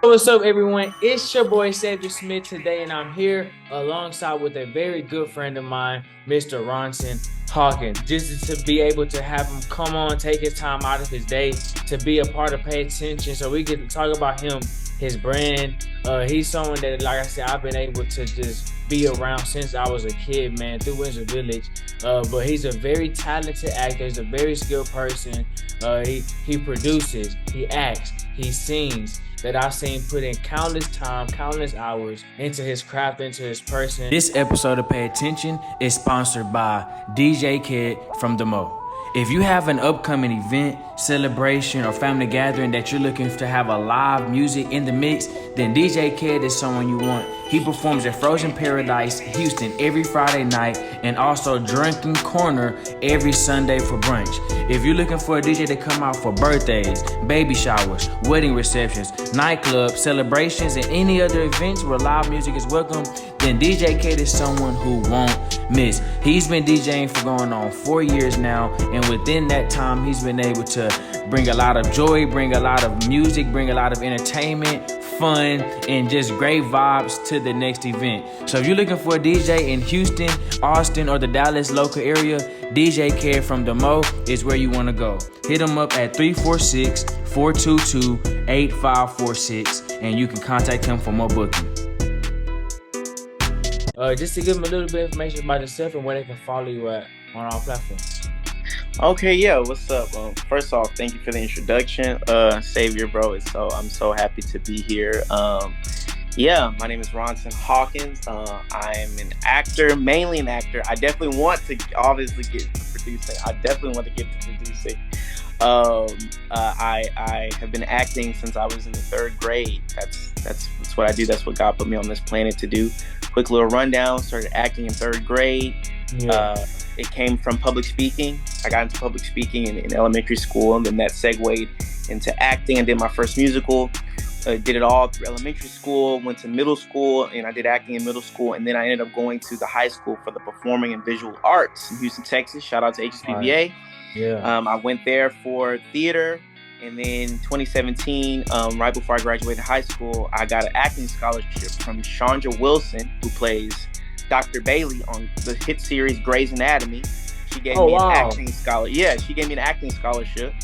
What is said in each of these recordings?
What's up, everyone? It's your boy 1saviorsmith today, and I'm here alongside with a very good friend of mine, Mr. Ronson Hawkins. Just to be able to have him come on, take his time out of his day to be a part of Pay Attention, so we can talk about him, his brand. He's someone that, like I said, I've been able to just be around since I was a kid, man, through Windsor Village. But he's a very talented actor. He's a very skilled person. He produces, he acts, he sings. That I've seen put in countless time, countless hours into his craft, into his person. This episode of Pay Attention is sponsored by DJ Kid from the Mo. If you have an upcoming event, celebration, or family gathering that you're looking to have a live music in the mix, then DJ Kid is someone you want. He performs at Frozen Paradise, Houston every Friday night, and also Drinking Corner every Sunday for brunch. If you're looking for a DJ to come out for birthdays, baby showers, wedding receptions, nightclubs, celebrations, and any other events where live music is welcome, then DJ Kid is someone who won't miss. He's been DJing for going on 4 years now, and within that time, he's been able to bring a lot of joy, bring a lot of music, bring a lot of entertainment, fun, and just great vibes to the next event. So if you're looking for a DJ in Houston, Austin, or the Dallas local area, DJ Kid from the Mo is where you want to go. Hit him up at 346-422-8546, and you can contact him for more booking. Just to give them a little bit of information about yourself and where they can follow you at on our platforms. Okay, yeah, what's up? First off, thank you for the introduction. Savior, bro, I'm so happy to be here. Yeah, my name is Ronson Hawkins. I am an actor, mainly an actor. I definitely want to obviously get to producing. I have been acting since I was in the 3rd grade. That's what I do. That's what God put me on this planet to do. Quick little rundown. Started acting in 3rd grade. Yeah. It came from public speaking. I got into public speaking in elementary school, and then that segued into acting. I did my first musical. Did it all through elementary school, went to middle school, and I did acting in middle school. And then I ended up going to the high school for the Performing and Visual Arts in Houston, Texas. Shout out to HSPVA. Right. Yeah. I went there for theater. And then 2017, right before I graduated high school, I got an acting scholarship from Chandra Wilson, who plays Dr. Bailey on the hit series Grey's Anatomy. She gave me an acting scholarship. Yeah, she gave me an acting scholarship.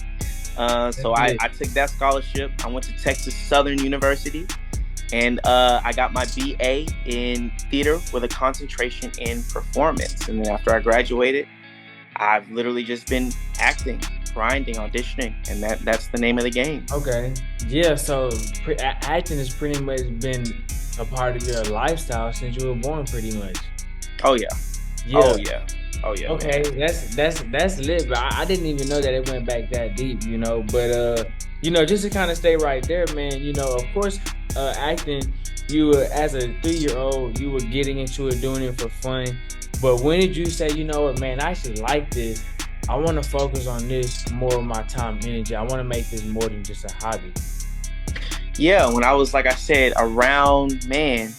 So I took that scholarship. I went to Texas Southern University, and I got my BA in theater with a concentration in performance. And then after I graduated, I've literally just been acting, grinding, auditioning, and that's the name of the game. Okay. Yeah, so acting has pretty much been a part of your lifestyle since you were born, pretty much. Oh yeah. Okay, man. that's lit, but I didn't even know that it went back that deep, you know. But just to kind of stay right there, man, of course, acting, you were, as a 3-year-old, you were getting into it, doing it for fun. But when did you say, you know what, man, I actually like this. I want to focus on this more of my time, energy. I want to make this more than just a hobby. Yeah, when I was, like I said, around, man,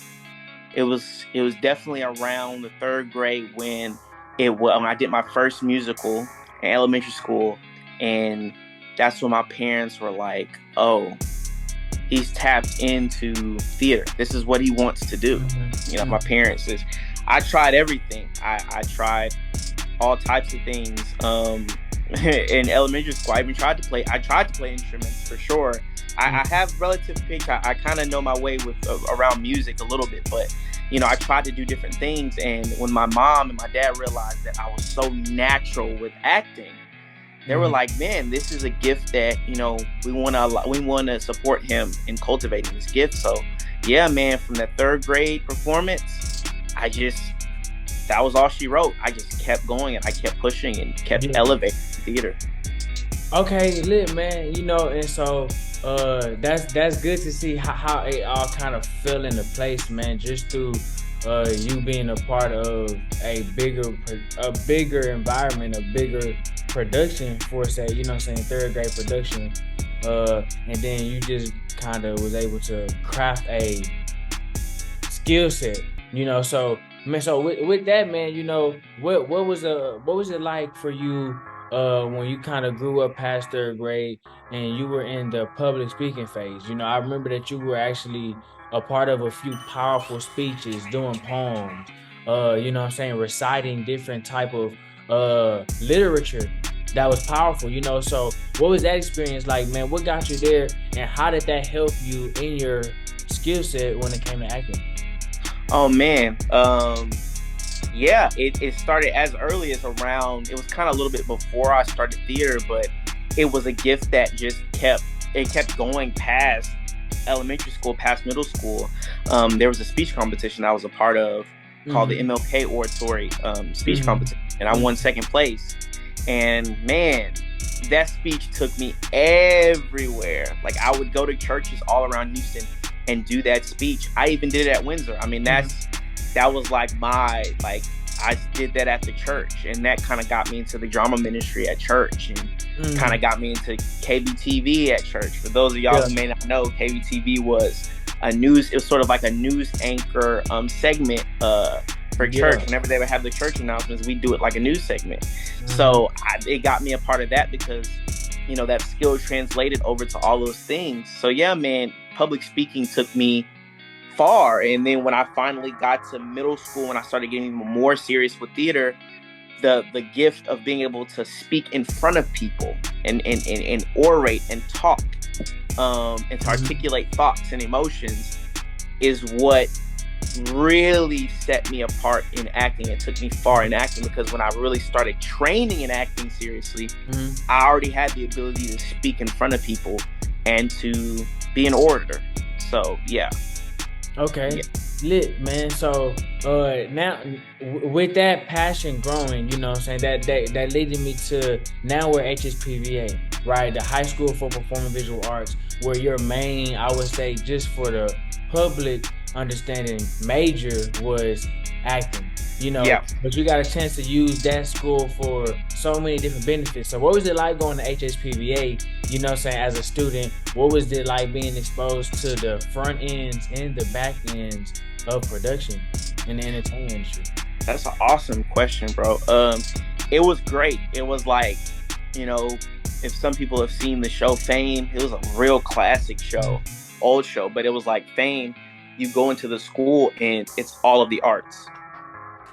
it was definitely around the 3rd grade when I did my first musical in elementary school, and that's when my parents were like, "Oh, he's tapped into theater. This is what he wants to do." Mm-hmm. My parents is. I tried everything. I tried all types of things. In elementary school, I tried to play instruments for sure. I have relative pitch. I kind of know my way with around music a little bit, but I tried to do different things. And when my mom and my dad realized that I was so natural with acting, they were like, "Man, this is a gift that we want to support him in cultivating this gift." So yeah, man, from that 3rd grade performance, that was all she wrote. I just kept going, and I kept pushing and kept elevating theater. Okay, lit, man. And so that's good to see how it all kind of fell into place, man, just through you being a part of a bigger environment, a bigger production for, say, saying, third grade production, and then you just kind of was able to craft a skill set, so man, so with that, man, what was it like for you when you kind of grew up past third grade and you were in the public speaking phase? I remember that you were actually a part of a few powerful speeches, doing poems, what I'm saying, reciting different type of literature that was powerful, so what was that experience like, man? What got you there, and how did that help you in your skill set when it came to acting? Oh man, yeah, it started as early as around. It was kind of a little bit before I started theater, but it was a gift that just kept going past elementary school, past middle school. There was a speech competition I was a part of called the Mm-hmm. MLK Oratory speech Mm-hmm. competition, and I won second place. And man, that speech took me everywhere. Like I would go to churches all around Houston and do that speech. I even did it at Windsor. I mean, Mm-hmm. that was like I did that at the church, and that kind of got me into the drama ministry at church, and kind Mm-hmm. of got me into KBTV at church. For those of y'all Yeah. who may not know, KBTV was it was sort of like a news anchor segment for church. Yeah. Whenever they would have the church announcements, we do it like a news segment. Mm-hmm. So it got me a part of that because that skill translated over to all those things. So yeah, man, public speaking took me far. And then when I finally got to middle school and I started getting even more serious with theater, the gift of being able to speak in front of people and orate and talk, and to Mm-hmm. articulate thoughts and emotions is what really set me apart in acting. It took me far in acting because when I really started training in acting seriously, Mm-hmm. I already had the ability to speak in front of people and to be an orator. So yeah, Okay, yeah, lit, man. So, now with that passion growing, what I'm saying, that leading me to now we're HSPVA, right? The High School for Performing Visual Arts, where your main, I would say, just for the public understanding, major was acting. yeah. But you got a chance to use that school for so many different benefits. So, what was it like going to HSPVA? What I'm saying, as a student, what was it like being exposed to the front ends and the back ends of production in the entertainment industry? That's an awesome question, bro. It was great. It was like, you know, if some people have seen the show Fame, it was a real classic show, old show, but it was like Fame. You go into the school and it's all of the arts,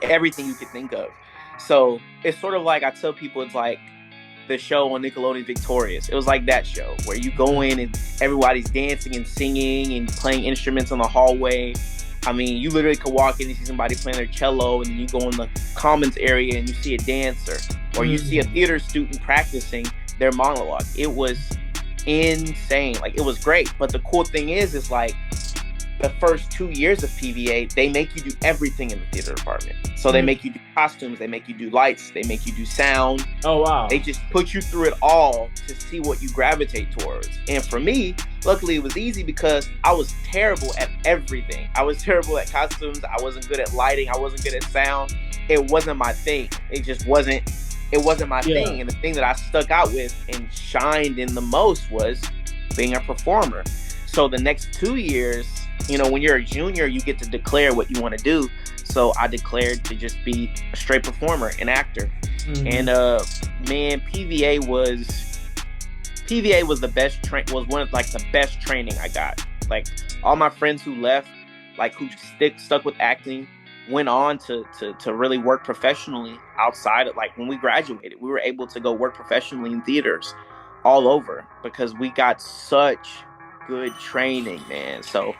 everything you could think of. So it's sort of like I tell people, it's like the show on Nickelodeon Victorious. It was like that show where you go Mhm. in and everybody's dancing and singing and playing instruments on the hallway. I mean, you literally could walk in and see somebody playing their cello, and then you go in the commons area and you see a dancer, or you see a Mhm. theater student practicing their monologue. It was insane. Like, it was great. But the cool thing is like the first 2 years of PVA, they make you do everything in the theater department. So they Mhm. make you do costumes, they make you do lights, they make you do sound, Oh they wow. just put you through it all to see what you gravitate towards. And for me, luckily it was easy because I was terrible at everything. I was terrible at costumes. I wasn't good at lighting. I wasn't good at sound. It wasn't my thing. It wasn't my Yeah. thing. And the thing that I stuck out with and shined in the most was being a performer. So the next 2 years, when you're a junior, you get to declare what you want to do. So I declared to just be a straight performer, an actor. And Mhm. man, PVA was the best was one of like the best training I got. Like all my friends who left, like who stuck with acting, went on to really work professionally outside of, like, when we graduated, we were able to go work professionally in theaters all over because we got such good training, man. So Yeah.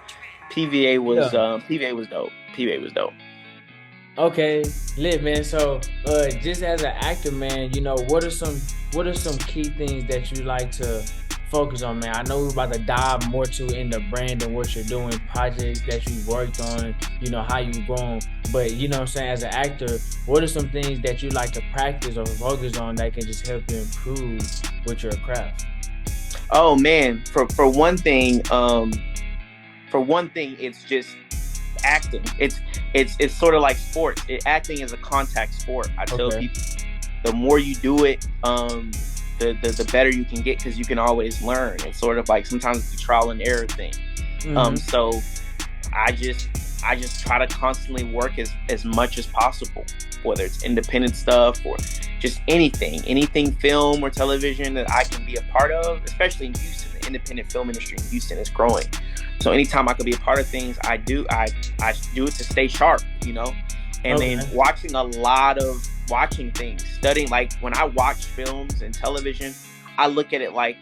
PVA was dope. PVA was dope. Okay, lit, man. So, just as an actor, man, what are some key things that you like to focus on, man? I know we're about to dive more to in the brand and what you're doing, projects that you worked on, how you've grown. But what I'm saying, as an actor, what are some things that you like to practice or focus on that can just help you improve with your craft? Oh man, for one thing, it's just acting. It's sort of like sports. Acting is a contact sport. I tell Okay. people, the more you do it, the better you can get, because you can always learn. It's sort of like sometimes it's a trial and error thing. So I just try to constantly work as much as possible, whether it's independent stuff or just anything film or television that I can be a part of, especially in Houston. The independent film industry in Houston is growing. So anytime I could be a part of things, I do it to stay sharp, And then watching things, studying, like when I watch films and television, I look at it like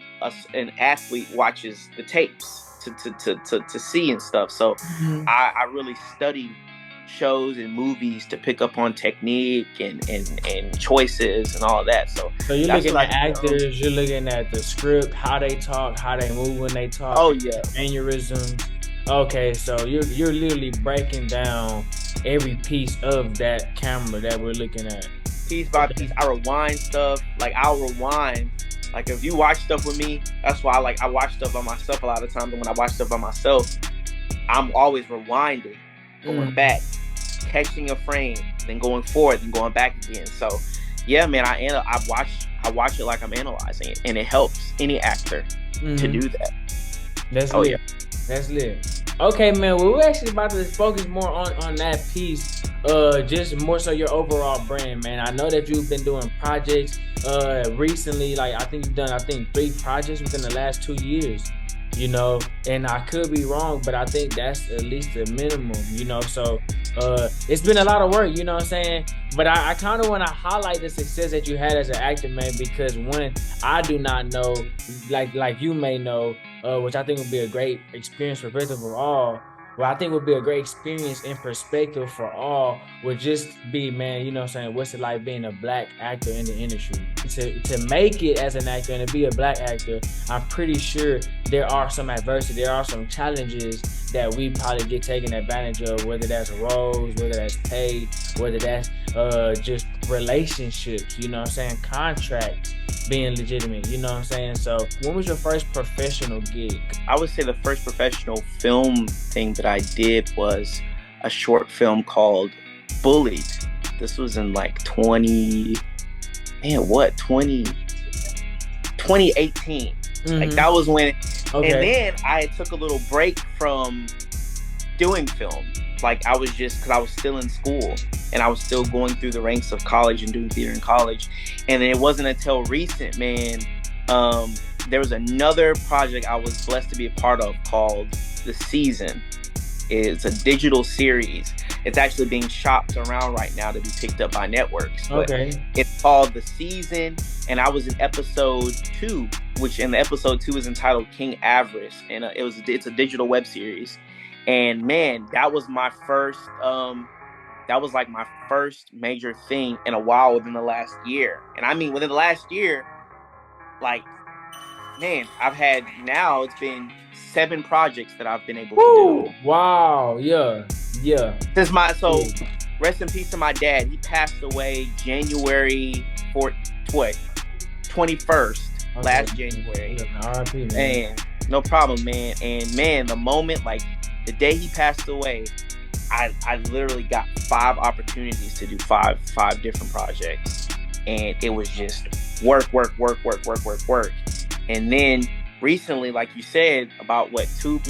an athlete watches the tapes to see and stuff. So I really study shows and movies to pick up on technique and choices and all of that. So you're looking at actors, you're looking at the script, how they talk, how they move when they talk. Oh yeah, mannerisms. Okay, so you're literally breaking down every piece of that camera that we're looking at. Piece by piece. I rewind stuff. Like I'll rewind. Like if you watch stuff with me, that's why I watch stuff by myself a lot of times. And when I watch stuff by myself, I'm always rewinding, going back, catching a frame, then going forward, then going back again. So yeah, man, I watch it like I'm analyzing it, and it helps any actor to do that. That's lit. Yeah. That's lit. Okay, man. Well, we're actually about to focus more on that piece. Just more so your overall brand, man. I know that you've been doing projects recently. Like I think you've done 3 projects within the last 2 years. And I could be wrong, but I think that's at least the minimum. So it's been a lot of work. You know what I'm saying? But I kind of want to highlight the success that you had as an actor, man, because one, I do not know, like you may know, which I think would be a great experience for all. Well, I think would be a great experience and perspective for all would just be, man, what's it like being a black actor in the industry? To make it as an actor and to be a black actor, I'm pretty sure there are some adversity, there are some challenges that we probably get taken advantage of, whether that's roles, whether that's pay, whether that's just relationships, contracts being legitimate, So when was your first professional gig? I would say the first professional film thing that I did was a short film called Bullied. This was in like 2018. Like that was when, and then I took a little break from doing film. Like I was because I was still in school and I was still going through the ranks of college and doing theater in college. And then it wasn't until recent, man, there was another project I was blessed to be a part of called The Season. It's a digital series. It's actually being shopped around right now to be picked up by networks. But it's called The Season, and I was in episode 2, which in the episode 2 is entitled King Avarice, and it's a digital web series. And man, that was my first. That was like my first major thing in a while within the last year. And I mean, within the last year, like, man, it's been 7 projects that I've been able to do. Wow, yeah. Rest in peace to my dad. He passed away January 21st, last January. R.I.P., man. And no problem, man. And man, the moment, like the day he passed away, I literally got 5 opportunities to do five different projects, and it was just work. And then recently, like you said, about 2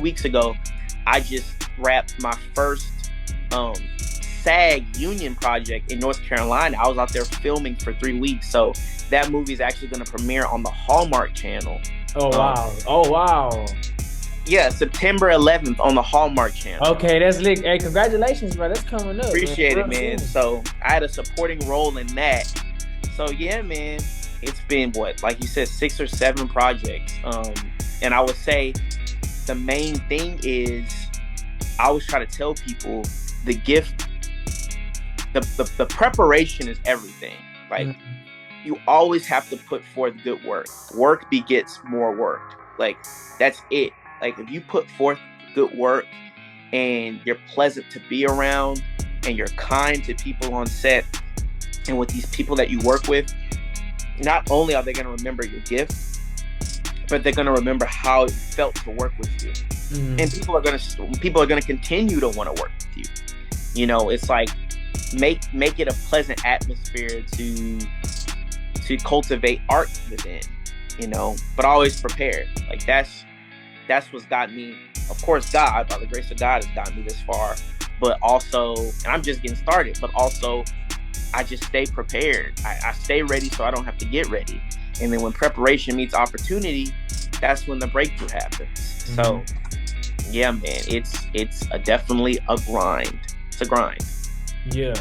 weeks ago, I just wrapped my first SAG union project in North Carolina. I was out there filming for 3 weeks, so that movie is actually going to premiere on the Hallmark Channel. Oh wow. Yeah, September 11th on the Hallmark Channel. Okay, that's lit. Hey, congratulations, bro. That's coming up. Appreciate it, man. So I had a supporting role in that. So yeah, man, it's been like you said, 6 or 7 projects. And I would say the main thing is I always try to tell people the gift, the preparation is everything. Like you always have to put forth good work. Work begets more work. Like that's it. Like if you put forth good work and you're pleasant to be around and you're kind to people on set and with these people that you work with, not only are they going to remember your gift, but they're going to remember how it felt to work with you. and people are gonna continue to want to work with you. You know, it's like make it a pleasant atmosphere to cultivate art within. You know, but always prepared. Like that's what's got me. Of course, God, by the grace of God, has gotten me this far. But also, and I'm just getting started. But also, I just stay prepared. I stay ready so I don't have to get ready. And then when preparation meets opportunity, that's when the breakthrough happens. So, yeah, man, it's definitely a grind. It's a grind. Yeah.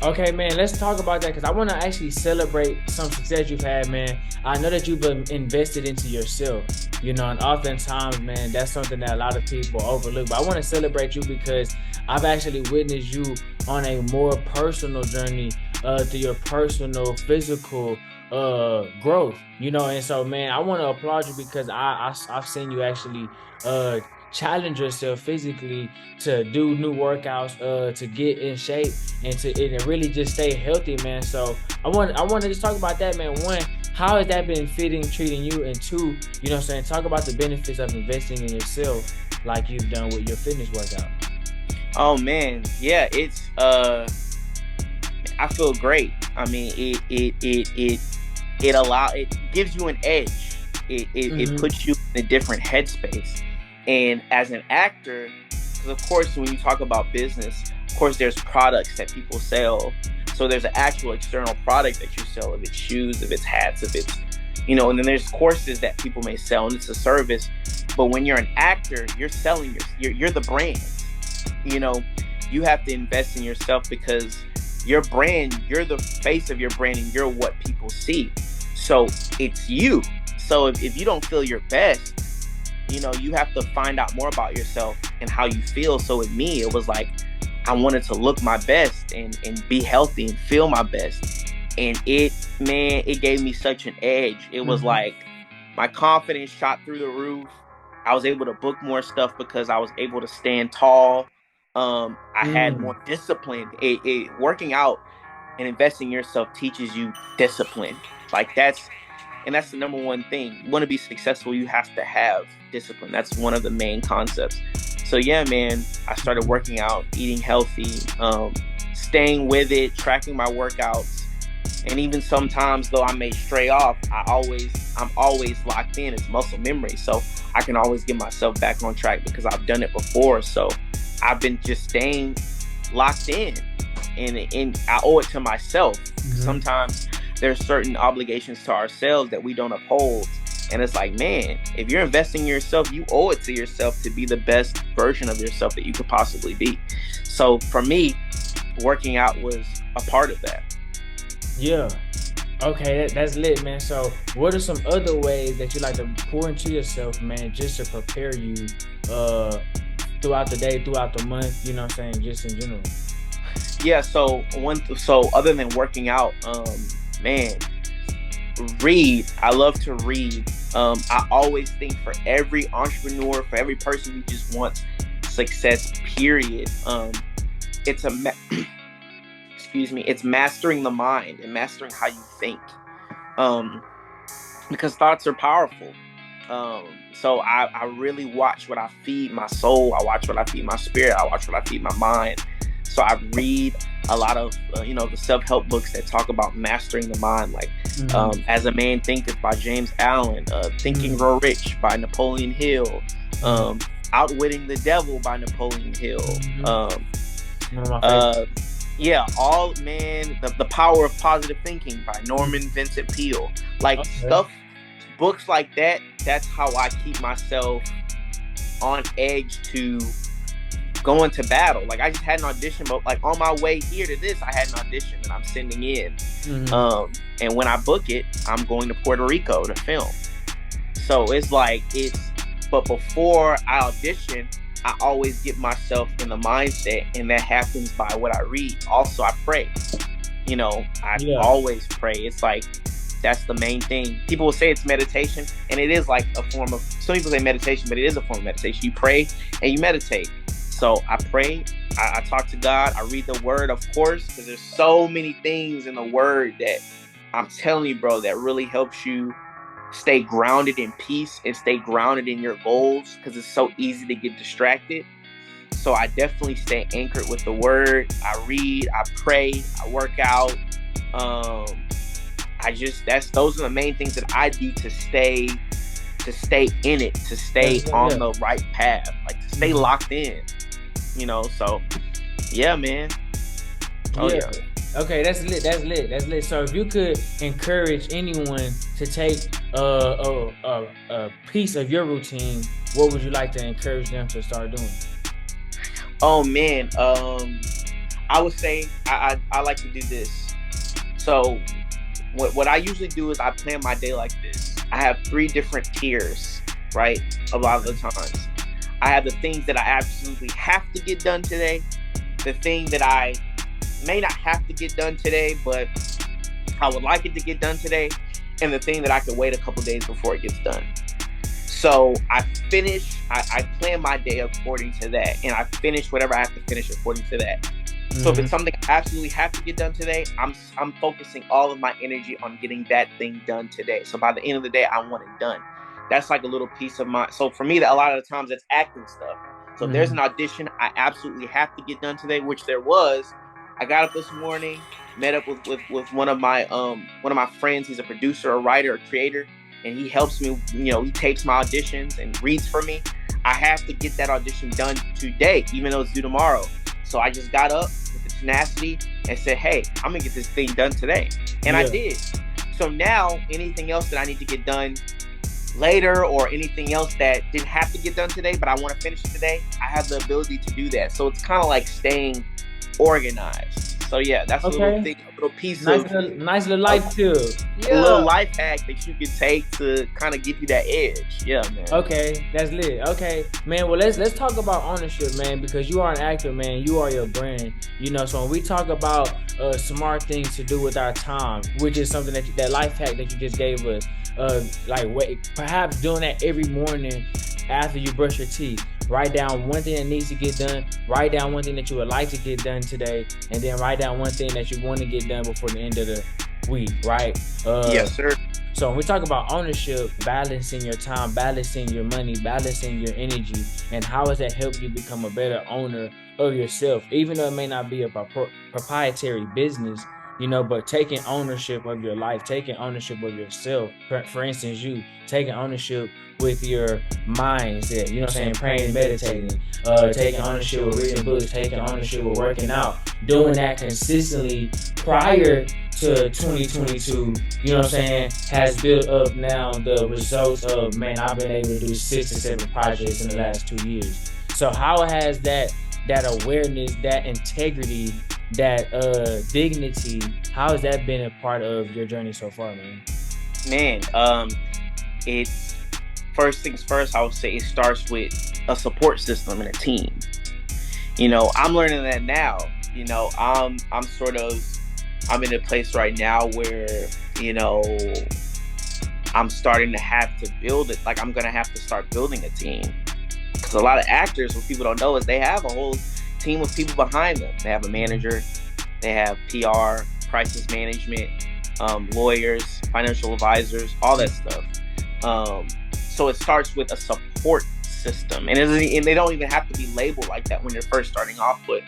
Okay, man, let's talk about that because I want to actually celebrate some success you've had, man. I know that you've been invested into yourself, you know, and oftentimes, man, that's something that a lot of people overlook. But I want to celebrate you because I've actually witnessed you on a more personal journey to your personal, physical growth, you know. And so, man, I want to applaud you because I've seen you actually challenge yourself physically to do new workouts, to get in shape and really just stay healthy, man. So I want to just talk about that, man. One, how has that been treating you? And two, you know what I'm saying, talk about the benefits of investing in yourself like you've done with your fitness workout. Oh man, yeah, it's I feel great. I mean, it gives you an edge. It puts you in a different headspace. And as an actor, because of course, when you talk about business, of course, there's products that people sell. So there's an actual external product that you sell, if it's shoes, if it's hats, if it's, you know, and then there's courses that people may sell, and it's a service. But when you're an actor, you're selling you're the brand. You know, you have to invest in yourself because your brand, you're the face of your brand, and you're what people see. So it's you. So if you don't feel your best, you know, you have to find out more about yourself and how you feel. So with me, it was like, I wanted to look my best and be healthy and feel my best. And it gave me such an edge. It was like my confidence shot through the roof. I was able to book more stuff because I was able to stand tall. I had more discipline. Working out and investing in yourself teaches you discipline. Like that's the number one thing. You want to be successful, you have to have discipline. That's one of the main concepts. So yeah, man, I started working out, eating healthy, staying with it, tracking my workouts. And even sometimes though I may stray off, I'm always locked in. It's muscle memory. So I can always get myself back on track because I've done it before. So I've been just staying locked in, and I owe it to myself. Sometimes there's certain obligations to ourselves that we don't uphold. And it's like, man, if you're investing in yourself, you owe it to yourself to be the best version of yourself that you could possibly be. So for me, working out was a part of that. Yeah. Okay, that's lit, man. So what are some other ways that you like to pour into yourself, man, just to prepare you throughout the day, throughout the month, you know what I'm saying, just in general? Yeah, so other than working out, man, read. I love to read. I always think for every entrepreneur, for every person who just wants success, period, it's it's mastering the mind and mastering how you think, because thoughts are powerful. So I really watch what I feed my soul. I watch what I feed my spirit. I watch what I feed my mind. So I read a lot of, the self-help books that talk about mastering the mind, like As a Man Thinketh by James Allen, Think and Grow Rich by Napoleon Hill, Outwitting the Devil by Napoleon Hill. The Power of Positive Thinking by Norman Vincent Peale. Books like that, that's how I keep myself on edge to go into battle. Like I just had an audition, but like on my way here to this, I had an audition that I'm sending in. And when I book it, I'm going to Puerto Rico to film. So but before I audition, I always get myself in the mindset, and that happens by what I read. Also, I pray. I always pray. It's like, that's the main thing. People will say it's meditation, and it is like a form of, some people say meditation, but it is a form of meditation. You pray and you meditate. So I pray, I talk to God, I read the word, of course, because there's so many things in the word that I'm telling you, bro, that really helps you stay grounded in peace and stay grounded in your goals, because it's so easy to get distracted. So I definitely stay anchored with the word. I read, I pray, I work out. Those are the main things that I do to stay in it, to stay on the right path, like to stay locked in, so yeah, man. Yeah. Okay, that's lit. So if you could encourage anyone to take a piece of your routine, what would you like to encourage them to start doing? Oh man, I would say I like to do this. So what I usually do is I plan my day like this. I have 3 different tiers, right? A lot of the times, I have the things that I absolutely have to get done today, the thing that I may not have to get done today, but I would like it to get done today, and the thing that I could wait a couple days before it gets done. So I plan my day according to that, and I finish whatever I have to finish according to that. Mm-hmm. So if it's something I absolutely have to get done today, I'm focusing all of my energy on getting that thing done today. So by the end of the day, I want it done. That's like a little piece of my. So for me, that a lot of the times that's acting stuff. So if there's an audition I absolutely have to get done today, which there was. I got up this morning, met up with one of my friends. He's a producer, a writer, a creator, and he helps me. He tapes my auditions and reads for me. I have to get that audition done today, even though it's due tomorrow. So I just got up with the tenacity and said, "Hey, I'm gonna get this thing done today," and I did. So now, anything else that I need to get done later, or anything else that didn't have to get done today, but I want to finish it today, I have the ability to do that. So it's kind of like staying organized. So yeah, that's a little piece nice little life tip. A little life hack that you can take to kind of give you that edge. Yeah, man. Okay, that's lit. Okay, man. Well, let's talk about ownership, man, because you are an actor, man. You are your brand. So when we talk about smart things to do with our time, which is something that life hack that you just gave us, perhaps doing that every morning after you brush your teeth. Write down one thing that needs to get done. Write down one thing that you would like to get done today, and then write down one thing that you want to get done before the end of the week. Right? Yes, sir. So when we talk about ownership, balancing your time, balancing your money, balancing your energy, and how has that helped you become a better owner of yourself, even though it may not be a proprietary business, but taking ownership of your life, taking ownership of yourself. For instance, you taking ownership with your mindset, praying, meditating, taking ownership with reading books, taking ownership with working out, doing that consistently prior to 2022, has built up now the results of, man, I've been able to do 6 to 7 projects in the last 2 years. So how has that awareness, that integrity, that dignity, how has that been a part of your journey so far, man? Man, it's first things first. I would say it starts with a support system and a team. I'm learning that now. I'm in a place right now where I'm starting to have to build it. Like I'm gonna have to start building a team, because a lot of actors, what people don't know is they have a whole team of people behind them. They have a manager, they have PR, crisis management, lawyers, financial advisors, all that stuff. So it starts with a support system, and they don't even have to be labeled like that when you're first starting off, but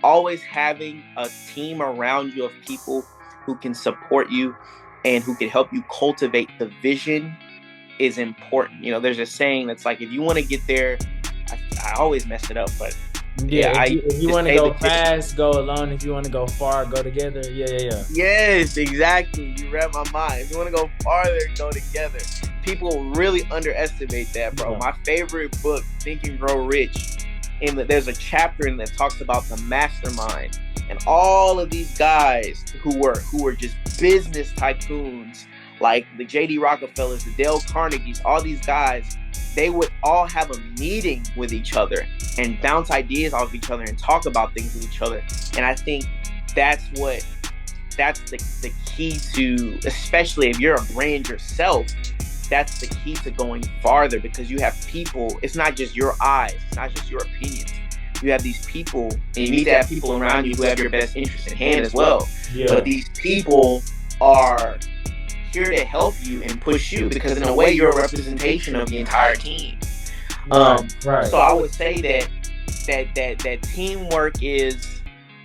always having a team around you of people who can support you and who can help you cultivate the vision is important. There's a saying that's like, if you want to get there, I always mess it up, but if you want to go fast, go alone. If you want to go far, go together. Yeah. Yes, exactly. You read my mind. If you want to go farther, go together. People really underestimate that, bro. Yeah. My favorite book, Think and Grow Rich, there's a chapter in that talks about the mastermind and all of these guys who were just business tycoons, like the J.D. Rockefellers, the Dale Carnegies, all these guys. They would all have a meeting with each other and bounce ideas off of each other and talk about things with each other. And I think that's the key to, especially if you're a brand yourself, that's the key to going farther, because you have people. It's not just your eyes. It's not just your opinions. You have these people, and you need to have people around you who have your best interest in hand as well. Yeah. But these people are here to help you and push you, because in a way you're a representation of the entire team. Right. So I would say that teamwork is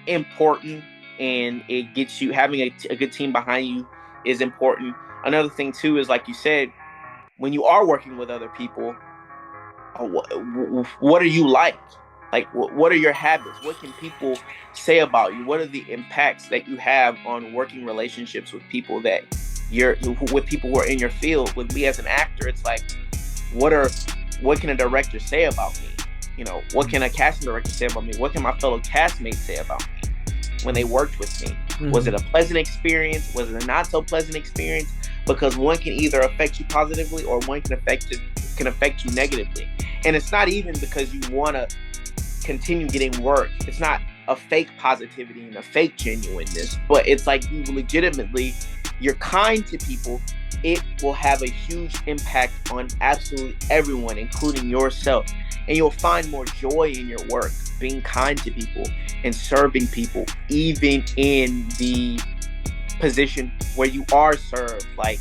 important, and it gets you having a good team behind you is important. Another thing too is, like you said, when you are working with other people, what are you like? Like, what are your habits? What can people say about you? What are the impacts that you have on working relationships with people with people who are in your field? With me as an actor, it's like, what can a director say about me? You know, what can a casting director say about me? What can my fellow castmates say about me when they worked with me? Mm-hmm. Was it a pleasant experience? Was it a not so pleasant experience? Because one can either affect you positively, or one can affect you negatively. And it's not even because you want to continue getting work. It's not a fake positivity and a fake genuineness, but it's like you're kind to people. It will have a huge impact on absolutely everyone, including yourself. And you'll find more joy in your work, being kind to people and serving people, even in the position where you are served, like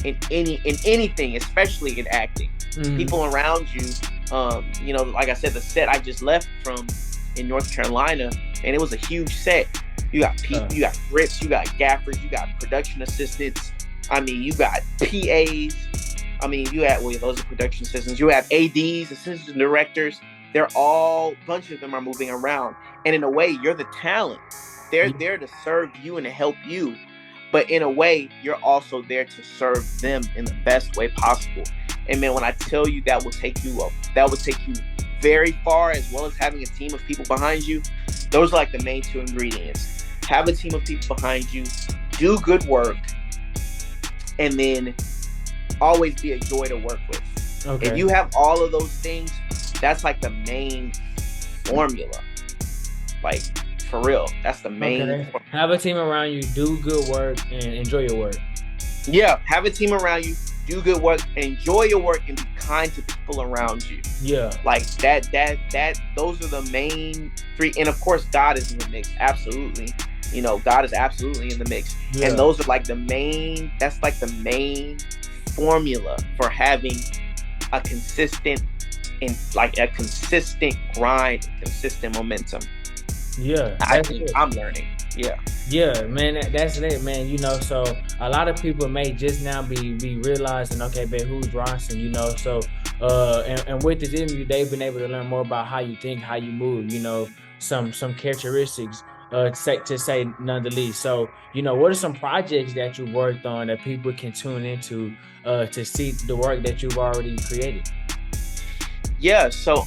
in anything, especially in acting. Mm-hmm. People around you, like I said, the set I just left from in North Carolina, and it was a huge set. You got people, you got grips, you got gaffers, you got production assistants. I mean, you got PAs. I mean, those are production assistants. You have ADs, assistant directors. They're all, a bunch of them are moving around. And in a way, you're the talent. They're there to serve you and to help you. But in a way, you're also there to serve them in the best way possible. And man, when I tell you that will take you very far, as well as having a team of people behind you, those are like the main two ingredients. Have a team of people behind you, do good work, and then always be a joy to work with. Okay. If you have all of those things, that's like the main formula. Like, for real, that's the main. Okay. Have a team around you, do good work, and enjoy your work. Yeah, have a team around you, do good work, enjoy your work, and be kind to people around you. Yeah, like that. Those are the main three, and of course, God is in the mix. Absolutely, God is absolutely in the mix, and those are like the main. That's like the main formula for having a consistent grind, consistent momentum. Yeah, I'm learning. Yeah, man, that's it, man. So a lot of people may just now be realizing, okay, but who's Ronson? So and with this interview, they've been able to learn more about how you think, how you move. Some characteristics to say none the least. So what are some projects that you worked on that people can tune into to see the work that you've already created? Yeah, so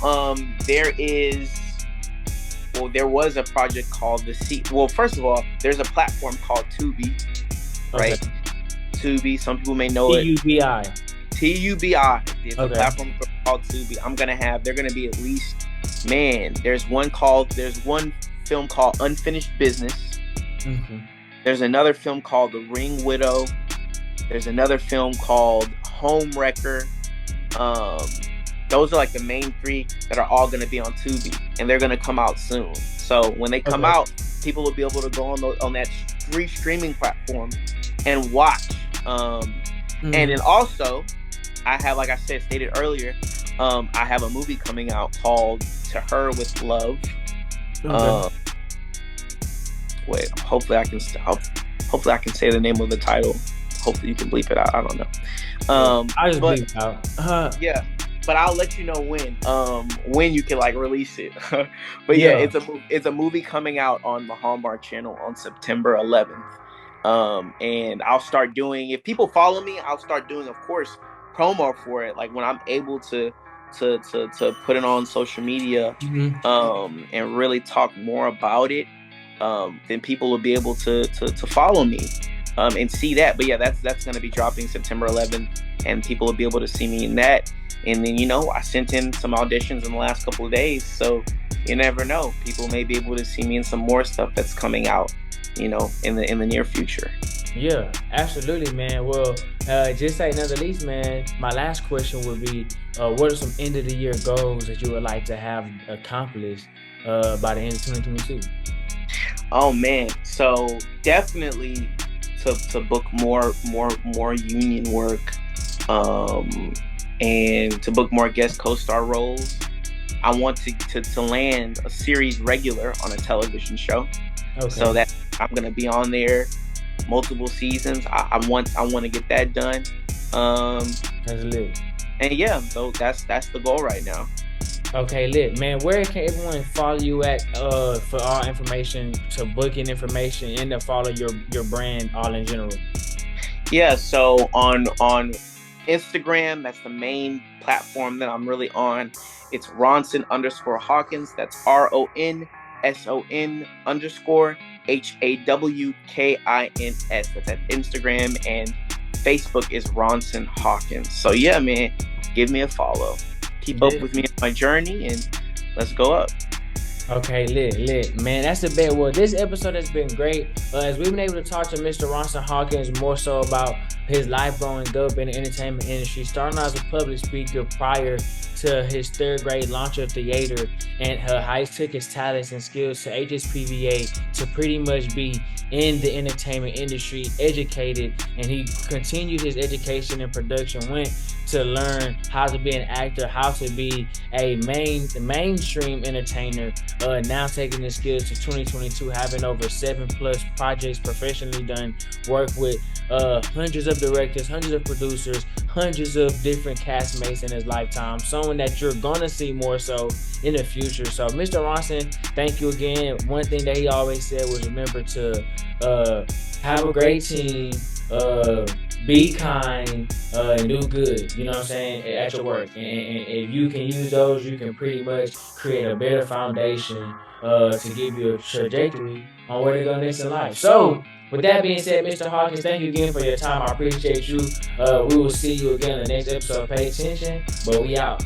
there was a project called first of all, there's a platform called Tubi, right? Okay. Tubi, some people may know Tubi. It's a platform called Tubi. They're gonna be at least, there's one film called Unfinished Business. Mm-hmm. There's another film called The Ring Widow. There's another film called Home Wrecker. Those are like the main three that are all going to be on Tubi, and they're going to come out soon. So when they come out, people will be able to go on that free streaming platform and watch. And then also, I have, like I stated earlier, I have a movie coming out called To Her With Love. Wait, hopefully I can say the name of the title. Hopefully you can bleep it out. I don't know. I just bleep it out. Yeah. But I'll let you know when you can release it. But yeah, it's a movie coming out on the Hallmark Channel on September 11th. And I'll start doing, if people follow me, I'll start doing, of course, promo for it. Like when I'm able to put it on social media, and really talk more about it, then people will be able to follow me and see that. But yeah, that's going to be dropping September 11th, and people will be able to see me in that. And then, I sent in some auditions in the last couple of days. So you never know. People may be able to see me in some more stuff that's coming out, in the near future. Yeah, absolutely, man. Well, just say none the least, man, my last question would be, what are some end of the year goals that you would like to have accomplished by the end of 2022? Oh, man. So definitely to book more union work, and to book more guest co-star roles. I want to land a series regular on a television show, so that I'm gonna be on there multiple seasons. I want to get that done. That's lit. And yeah, so that's the goal right now. Okay, lit, man. Where can everyone follow you at for all information, to booking information, and to follow your brand all in general? Yeah, so on Instagram, that's the main platform that I'm really on. It's Ronson_Hawkins. That's RONSON _ HAWKINS. That's at Instagram, and Facebook is Ronson Hawkins. So yeah, man, give me a follow. Keep up with me on my journey, and let's go up. Okay, lit, man. That's a bet. Well, this episode has been great, as we've been able to talk to Mr. Ronson Hawkins more so about his life growing up in the entertainment industry, starting out as a public speaker prior to his third grade launch of theater, and how he took his talents and skills to HSPVA to pretty much be in the entertainment industry, educated, and he continued his education in production, went to learn how to be an actor, how to be a mainstream entertainer, now taking his skills to 2022, having over 7+ projects professionally done, work with hundreds of directors, hundreds of producers, hundreds of different castmates in his lifetime, someone that you're gonna see more so in the future. So Mr. Ronson, thank you again. One thing that he always said was, remember to have a great team, be kind, and do good, you know what I'm saying, at your work. And if you can use those, you can pretty much create a better foundation to give you a trajectory on where to go next in life. So with that being said, Mr. Hawkins, thank you again for your time. I appreciate you. We will see you again in the next episode. Pay attention, but we out.